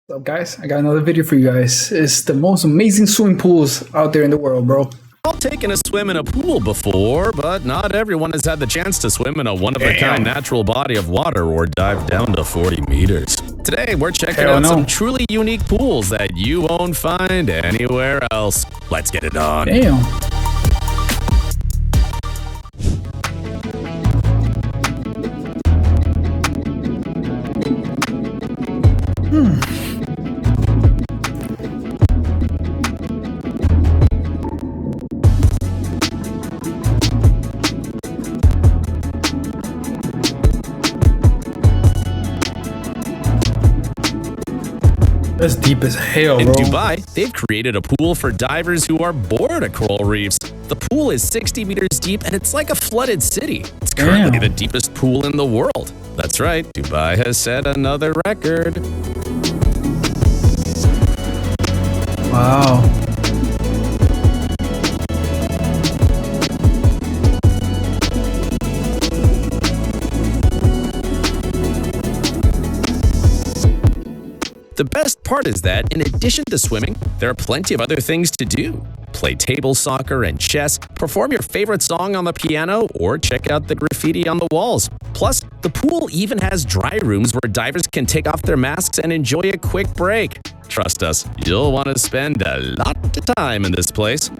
What's up, guys? I got another video for you guys. It's the most amazing swimming pools out there in the world, bro. I've taken a swim in a pool before, but not everyone has had the chance to swim in a one-of-a-kind natural body of water or dive down to 40 meters. Today, we're checking out some truly unique pools that you won't find anywhere else. Let's get it on. Damn. That's deep as hell, bro. In Dubai, they've created a pool for divers who are bored of coral reefs. The pool is 60 meters deep and it's like a flooded city. It's currently the deepest pool in the world. That's right, Dubai has set another record. Wow. The best part is that, in addition to swimming, there are plenty of other things to do. Play table soccer and chess, perform your favorite song on the piano, or check out the graffiti on the walls. Plus, the pool even has dry rooms where divers can take off their masks and enjoy a quick break. Trust us, you'll want to spend a lot of time in this place.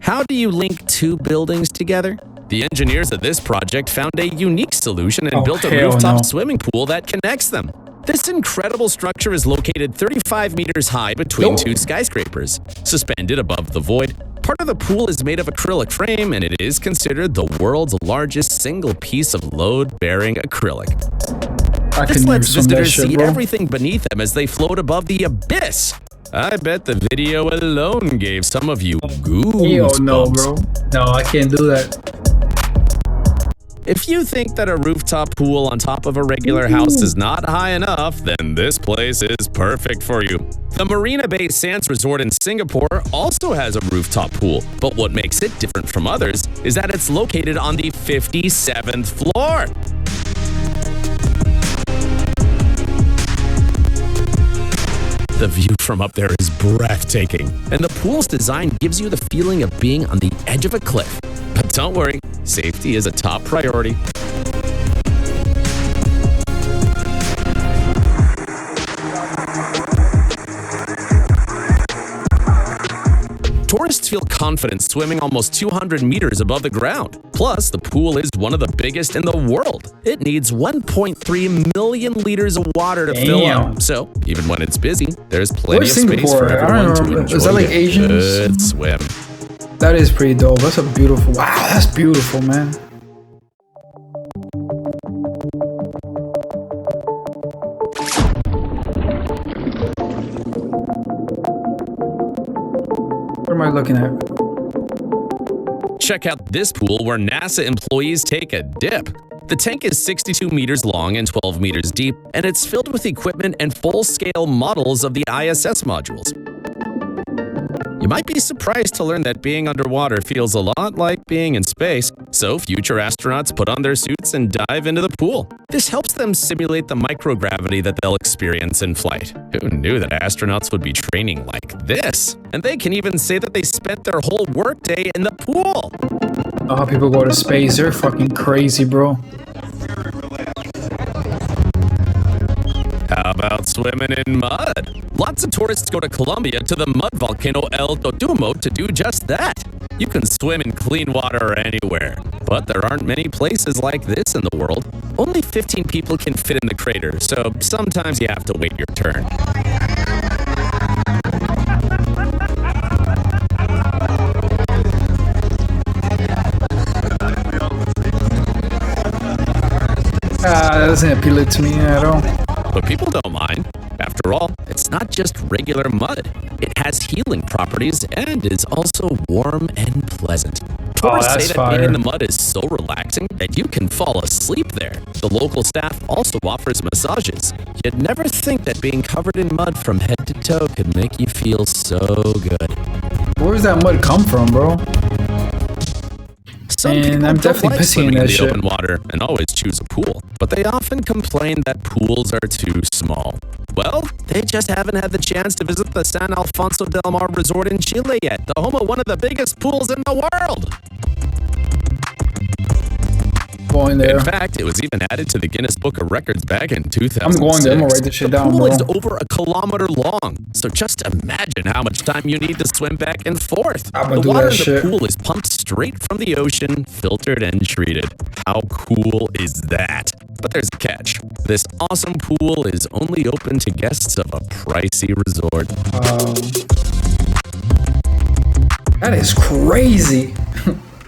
How do you link two buildings together? The engineers of this project found a unique solution and built a rooftop swimming pool that connects them. This incredible structure is located 35 meters high between two skyscrapers. Suspended above the void, part of the pool is made of acrylic frame, and it is considered the world's largest single piece of load-bearing acrylic. This lets visitors see everything beneath them as they float above the abyss. I bet the video alone gave some of you goosebumps. No, bro. No, I can't do that. If you think that a rooftop pool on top of a regular house is not high enough, then this place is perfect for you. The Marina Bay Sands Resort in Singapore also has a rooftop pool, but what makes it different from others is that it's located on the 57th floor. The view from up there is breathtaking, and the pool's design gives you the feeling of being on the edge of a cliff. But don't worry, safety is a top priority. Tourists feel confident swimming almost 200 meters above the ground. Plus, the pool is one of the biggest in the world. It needs 1.3 million liters of water to fill up. So, even when it's busy, there's plenty of space for everyone to enjoy a good swim. That is pretty dope. That's a beautiful. Wow, that's beautiful, man. What am I looking at? Check out this pool where NASA employees take a dip. The tank is 62 meters long and 12 meters deep, and it's filled with equipment and full-scale models of the ISS modules. You might be surprised to learn that being underwater feels a lot like being in space, so future astronauts put on their suits and dive into the pool. This helps them simulate the microgravity that they'll experience in flight. Who knew that astronauts would be training like this? And they can even say that they spent their whole workday in the pool. Oh, people go to space. They're fucking crazy, bro. How about swimming in mud? Lots of tourists go to Colombia to the mud volcano El Totumo to do just that. You can swim in clean water anywhere, but there aren't many places like this in the world. Only 15 people can fit in the crater, so sometimes you have to wait your turn. That doesn't appeal to me at all. But people don't mind. After all, it's not just regular mud. It has healing properties and is also warm and pleasant. Tourists say that being in the mud is so relaxing that you can fall asleep there. The local staff also offers massages. You'd never think that being covered in mud from head to toe could make you feel so good. Where does that mud come from, bro? Some And people I'm don't definitely like pissing swimming in in that the shit. open water and always choose a pool, but they often complain that pools are too small. Well, they just haven't had the chance to visit the San Alfonso del Mar resort in Chile yet, the home of one of the biggest pools in the world. Going there. In fact, it was even added to the Guinness Book of Records back in 2006. I'm going there. I'm gonna write this shit down, The pool bro. is over 1 kilometer long, so just imagine how much time you need to swim back and forth. I'm gonna The do water that in the shit. pool is pumped straight from the ocean, filtered and treated. How cool is that? But there's a catch. This awesome pool is only open to guests of a pricey resort. That is crazy.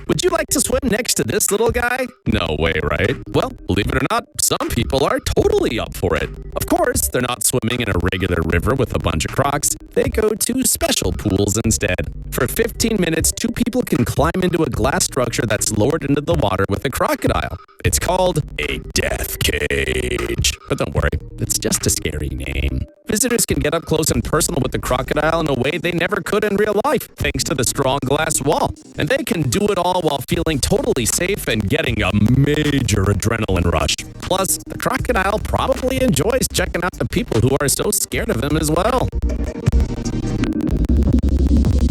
Would you like to swim next to this little guy? No way, right? Well, believe it or not, some people are totally up for it. Of course, they're not swimming in a regular river with a bunch of crocs. They go to special pools instead. For 15 minutes, 2 people can climb into a glass structure that's lowered into the water with a crocodile. It's called a death cage. But don't worry, it's just a scary name. Visitors can get up close and personal with the crocodile in a way they never could in real life, thanks to the strong glass wall. And they can do it all while feeling totally safe and getting a major adrenaline rush. Plus, the crocodile probably enjoys checking out the people who are so scared of him as well.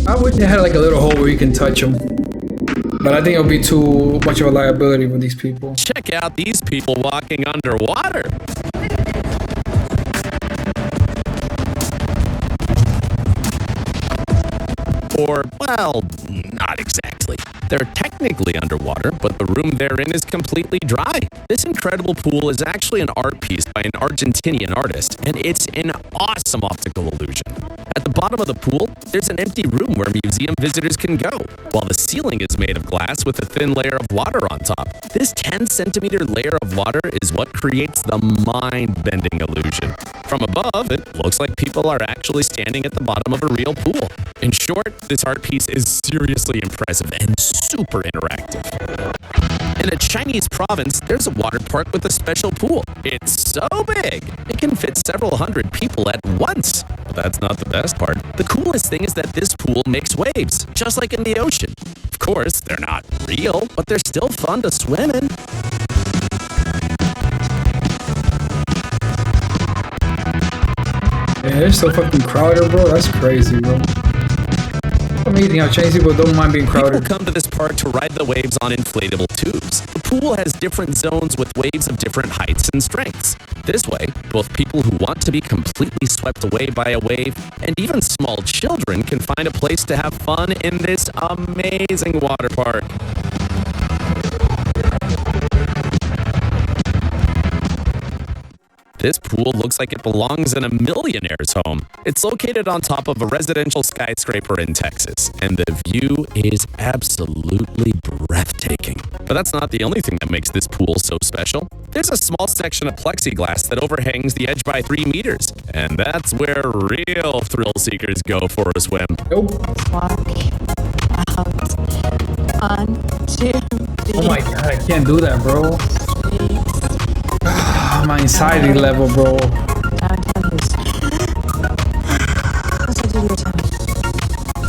I wish they had like a little hole where you can touch them. But I think it'll be too much of a liability for these people. Check out these people walking underwater. Or, well, not exactly. They're technically underwater, but the room they're in is completely dry. This incredible pool is actually an art piece by an Argentinian artist, and it's an awesome optical illusion. At the bottom of the pool, there's an empty room where museum visitors can go, while the ceiling is made of glass with a thin layer of water on top. This 10-centimeter layer of water is what creates the mind-bending illusion. From above, it looks like people are actually standing at the bottom of a real pool. In short, this art piece is seriously impressive and super interactive. In a Chinese province, there's a water park with a special pool. It's so big, it can fit several hundred people at once. But that's not the best part. The coolest thing is that this pool makes waves, just like in the ocean. Of course, they're not real, but they're still fun to swim in. Yeah, they're so fucking crowded, bro. That's crazy, bro. Amazing how Chinese people don't mind being crowded. People come to this park to ride the waves on inflatable tubes. The pool has different zones with waves of different heights and strengths. This way, both people who want to be completely swept away by a wave and even small children can find a place to have fun in this amazing water park. This pool looks like it belongs in a millionaire's home. It's located on top of a residential skyscraper in Texas, and the view is absolutely breathtaking. But that's not the only thing that makes this pool so special. There's a small section of plexiglass that overhangs the edge by 3 meters, and that's where real thrill seekers go for a swim. Nope. Walk out. 1, 2, 3. Oh my god, I can't do that, bro. My anxiety level, bro.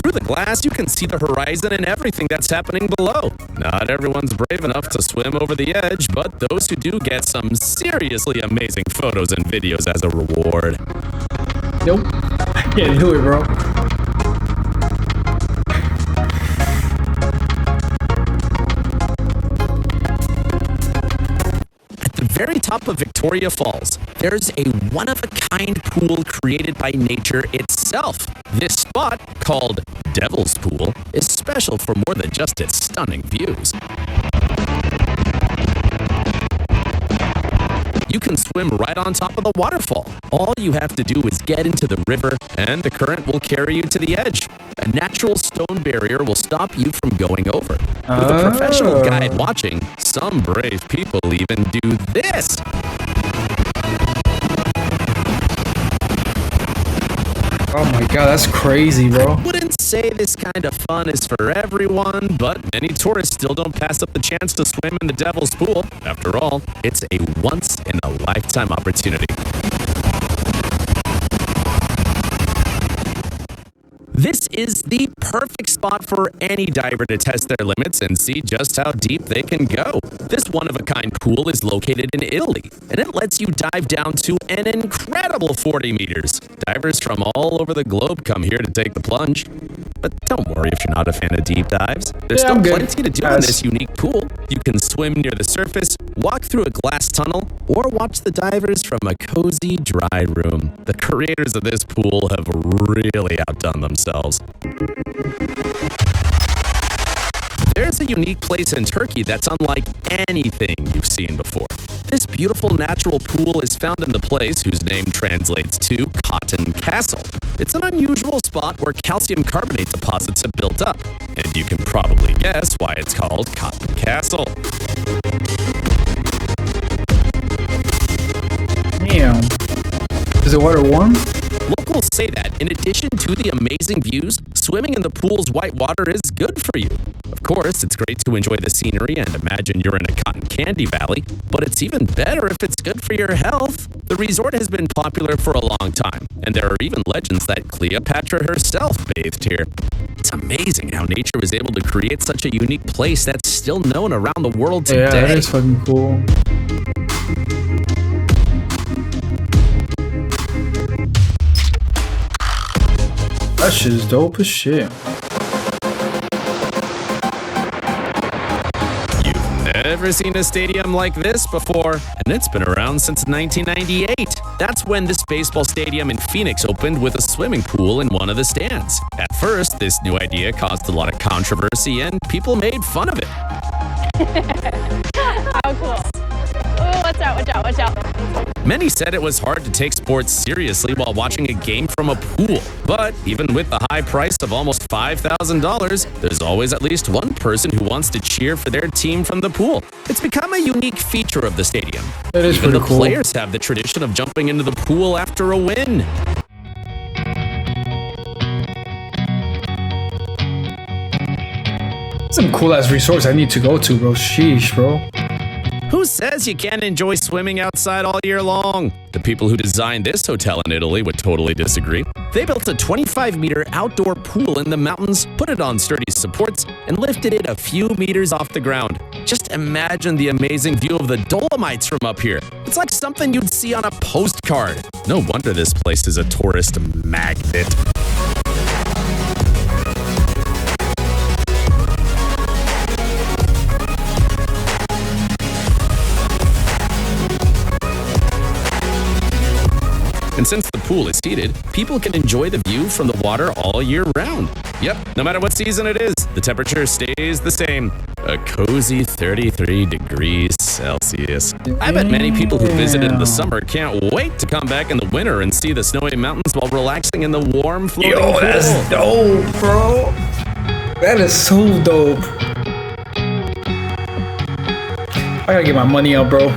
Through the glass, you can see the horizon and everything that's happening below. Not everyone's brave enough to swim over the edge, but those who do get some seriously amazing photos and videos as a reward. Nope. I can't do it, bro. Very top of Victoria Falls, there's a one-of-a-kind pool created by nature itself. This spot, called Devil's Pool, is special for more than just its stunning views. You can swim right on top of the waterfall. All you have to do is get into the river, and the current will carry you to the edge. A natural stone barrier will stop you from going over. With a professional guide watching, some brave people even do this. Oh my god, that's crazy, bro. I wouldn't say this kind of fun is for everyone, but many tourists still don't pass up the chance to swim in the Devil's Pool. After all, it's a once-in-a-lifetime opportunity. This is the perfect spot for any diver to test their limits and see just how deep they can go. This one-of-a-kind pool is located in Italy, and it lets you dive down to an incredible 40 meters. Divers from all over the globe come here to take the plunge. But don't worry if you're not a fan of deep dives. There's still plenty to do in this unique pool. You can swim near the surface, walk through a glass tunnel, or watch the divers from a cozy dry room. The creators of this pool have really outdone themselves. There's a unique place in Turkey that's unlike anything you've seen before. This beautiful natural pool is found in the place whose name translates to Cotton Castle. It's an unusual spot where calcium carbonate deposits have built up, and you can probably guess why it's called Cotton Castle. Damn. Is the water warm? Locals say that, in addition to the amazing views, swimming in the pool's white water is good for you. Of course, it's great to enjoy the scenery and imagine you're in a cotton candy valley, but it's even better if it's good for your health. The resort has been popular for a long time, and there are even legends that Cleopatra herself bathed here. It's amazing how nature was able to create such a unique place that's still known around the world today. Yeah, that is fucking cool. That shit is dope as shit. You've never seen a stadium like this before, and it's been around since 1998. That's when this baseball stadium in Phoenix opened with a swimming pool in one of the stands. At first, this new idea caused a lot of controversy, and people made fun of it. How cool. Oh, watch out, watch out, watch out. Many said it was hard to take sports seriously while watching a game from a pool. But even with the high price of almost $5,000, there's always at least one person who wants to cheer for their team from the pool. It's become a unique feature of the stadium. That is Even pretty the cool. players have the tradition of jumping into the pool after a win. Some cool ass resorts I need to go to, bro. Sheesh, bro. Who says you can't enjoy swimming outside all year long? The people who designed this hotel in Italy would totally disagree. They built a 25-meter outdoor pool in the mountains, put it on sturdy supports, and lifted it a few meters off the ground. Just imagine the amazing view of the Dolomites from up here. It's like something you'd see on a postcard. No wonder this place is a tourist magnet. And since the pool is heated, people can enjoy the view from the water all year round. Yep, no matter what season it is, the temperature stays the same. A cozy 33 degrees Celsius. I bet many people who visited in the summer can't wait to come back in the winter and see the snowy mountains while relaxing in the warm floating pool. Yo, that's dope, bro. That is so dope. I gotta get my money out, bro.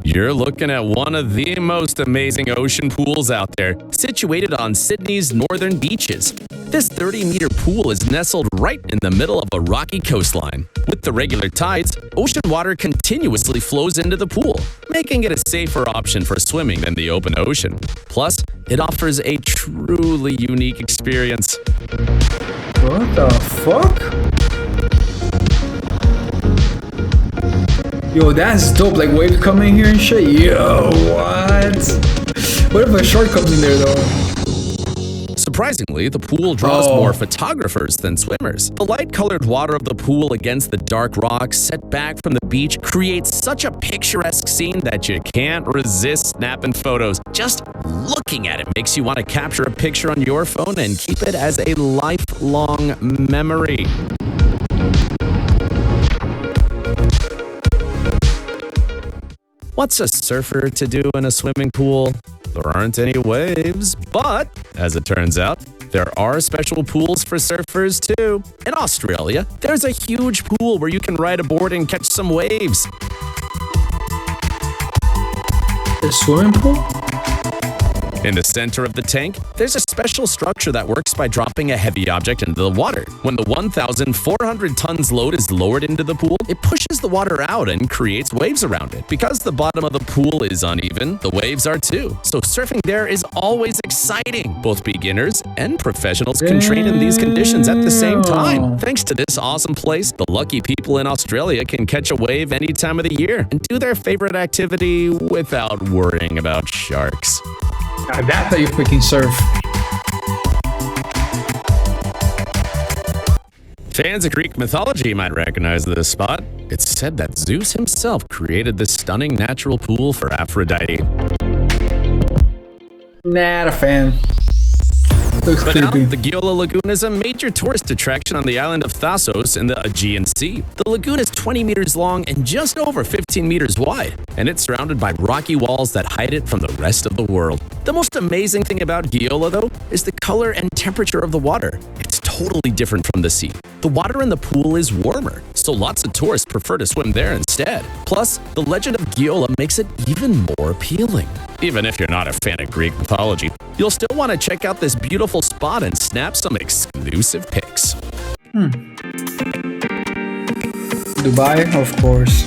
You're looking at one of the most amazing ocean pools out there, situated on Sydney's northern beaches. This 30-meter pool is nestled right in the middle of a rocky coastline. With the regular tides, ocean water continuously flows into the pool, making it a safer option for swimming than the open ocean. Plus, it offers a truly unique experience. What the fuck? Yo, that's dope. Like waves come in here and shit. Yo, what? What if a shark comes in there though? Surprisingly, the pool draws more photographers than swimmers. The light-colored water of the pool against the dark rocks set back from the beach creates such a picturesque scene that you can't resist snapping photos. Just looking at it makes you want to capture a picture on your phone and keep it as a lifelong memory. What's a surfer to do in a swimming pool? There aren't any waves, but as it turns out, there are special pools for surfers too. In Australia, there's a huge pool where you can ride a board and catch some waves. A swimming pool? In the center of the tank, there's a special structure that works by dropping a heavy object into the water. When the 1,400 tons load is lowered into the pool, it pushes the water out and creates waves around it. Because the bottom of the pool is uneven, the waves are too. So surfing there is always exciting. Both beginners and professionals can train in these conditions at the same time. Thanks to this awesome place, the lucky people in Australia can catch a wave any time of the year and do their favorite activity without worrying about sharks. That's how you freaking surf. Fans of Greek mythology might recognize this spot. It's said that Zeus himself created this stunning natural pool for Aphrodite. Not a fan. Looks But now, creepy. the Giola Lagoon is a major tourist attraction on the island of Thasos in the Aegean Sea. The lagoon is 20 meters long and just over 15 meters wide, and it's surrounded by rocky walls that hide it from the rest of the world. The most amazing thing about Giola, though, is the color and temperature of the water. It's totally different from the sea. The water in the pool is warmer, so lots of tourists prefer to swim there instead. Plus, the legend of Giola makes it even more appealing. Even if you're not a fan of Greek mythology, you'll still want to check out this beautiful spot and snap some exclusive pics. Dubai, of course.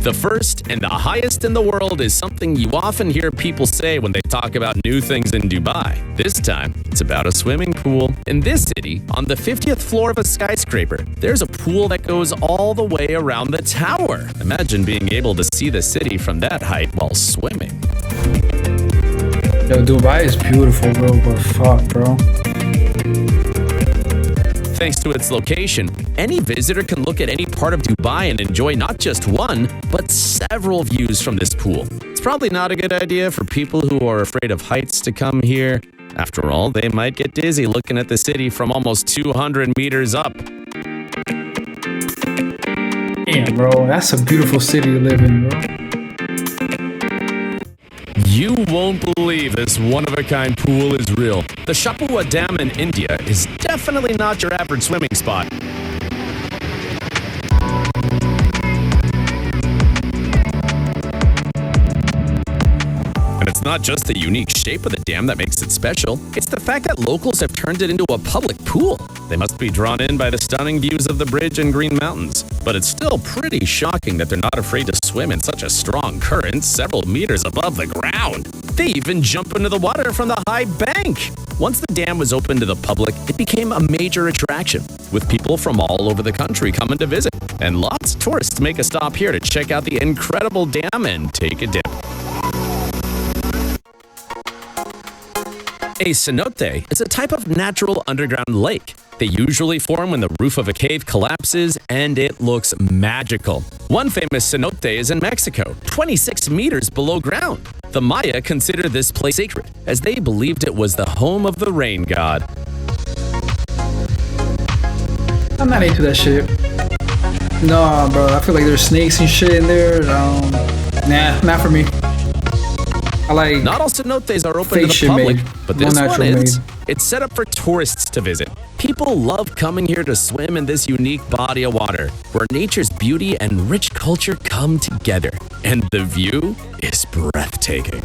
The first and the highest in the world is something you often hear people say when they talk about new things in Dubai. This time, it's about a swimming pool. In this city, on the 50th floor of a skyscraper, there's a pool that goes all the way around the tower. Imagine being able to see the city from that height while swimming. Yo, Dubai is beautiful, bro, but fuck, bro. Thanks to its location, any visitor can look at any part of Dubai and enjoy not just one, but several views from this pool. It's probably not a good idea for people who are afraid of heights to come here. After all, they might get dizzy looking at the city from almost 200 meters up. Damn, bro, that's a beautiful city to live in, bro. You won't believe this one-of-a-kind pool is real. The Shapua Dam in India is definitely not your average swimming spot. And it's not just the unique shape of the dam that makes it special, it's the fact that locals have turned it into a public pool. They must be drawn in by the stunning views of the bridge and Green Mountains. But it's still pretty shocking that they're not afraid to swim in such a strong current several meters above the ground. They even jump into the water from the high bank. Once the dam was open to the public, it became a major attraction, with people from all over the country coming to visit. And lots of tourists make a stop here to check out the incredible dam and take a dip. A cenote is a type of natural underground lake. They usually form when the roof of a cave collapses, and it looks magical. One famous cenote is in Mexico, 26 meters below ground. The Maya considered this place sacred, as they believed it was the home of the rain god. I'm not into that shit. No, bro, I feel like there's snakes and shit in there. Nah, not for me. I like Not all cenotes are open to the shit public, made. but No this one natural is. made. It's set up for tourists to visit. People love coming here to swim in this unique body of water, where nature's beauty and rich culture come together. And the view is breathtaking.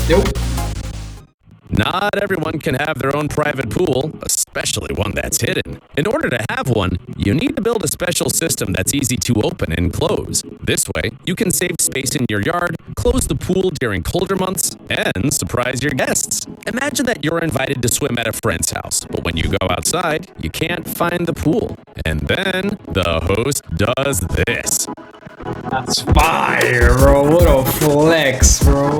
Nope. Not everyone can have their own private pool, especially one that's hidden. In order to have one, you need to build a special system that's easy to open and close. This way, you can save space in your yard, close the pool during colder months, and surprise your guests. Imagine that you're invited to swim at a friend's house, but when you go outside, you can't find the pool. And then, the host does this. That's fire, bro. What a flex, bro.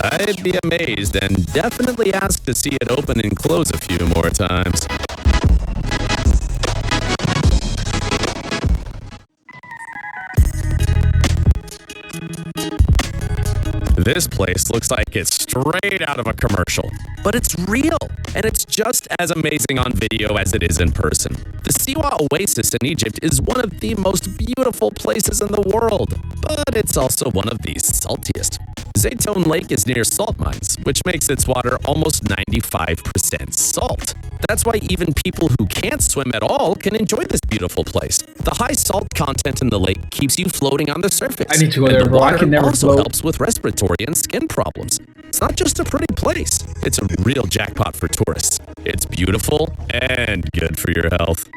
I'd be amazed and definitely ask to see it open and close a few more times. This place looks like it's straight out of a commercial, but it's real, and it's just as amazing on video as it is in person. The Siwa Oasis in Egypt is one of the most beautiful places in the world, but it's also one of the saltiest. Zaytone Lake is near salt mines, which makes its water almost 95% salt. That's why even people who can't swim at all can enjoy this beautiful place. The high salt content in the lake keeps you floating on the surface. I need to go there, the bro. I water can never also float. helps with respiratory and skin problems. It's not just a pretty place. It's a real jackpot for tourists. It's beautiful and good for your health.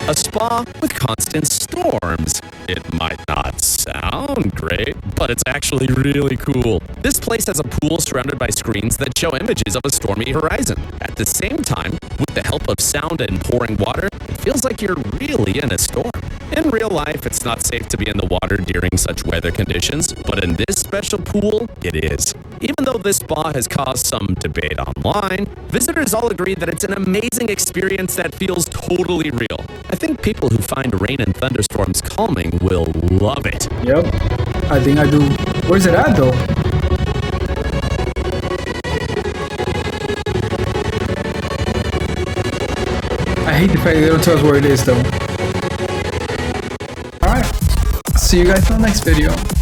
A spa with constant storms. It might not sound great, but it's actually really cool. This place has a pool surrounded by screens that show images of a stormy horizon. At the same time, with the help of sound and pouring water, it feels like you're really in a storm. In real life, it's not safe to be in the water during such weather conditions, but in this special pool, it is. Even though this spa has caused some debate online, visitors all agree that it's an amazing experience that feels totally real. I think people who find rain and thunderstorms calming will love it. Yep, I think I do. Where's it at though? I hate the fact that they don't tell us where it is though. Alright, see you guys in the next video.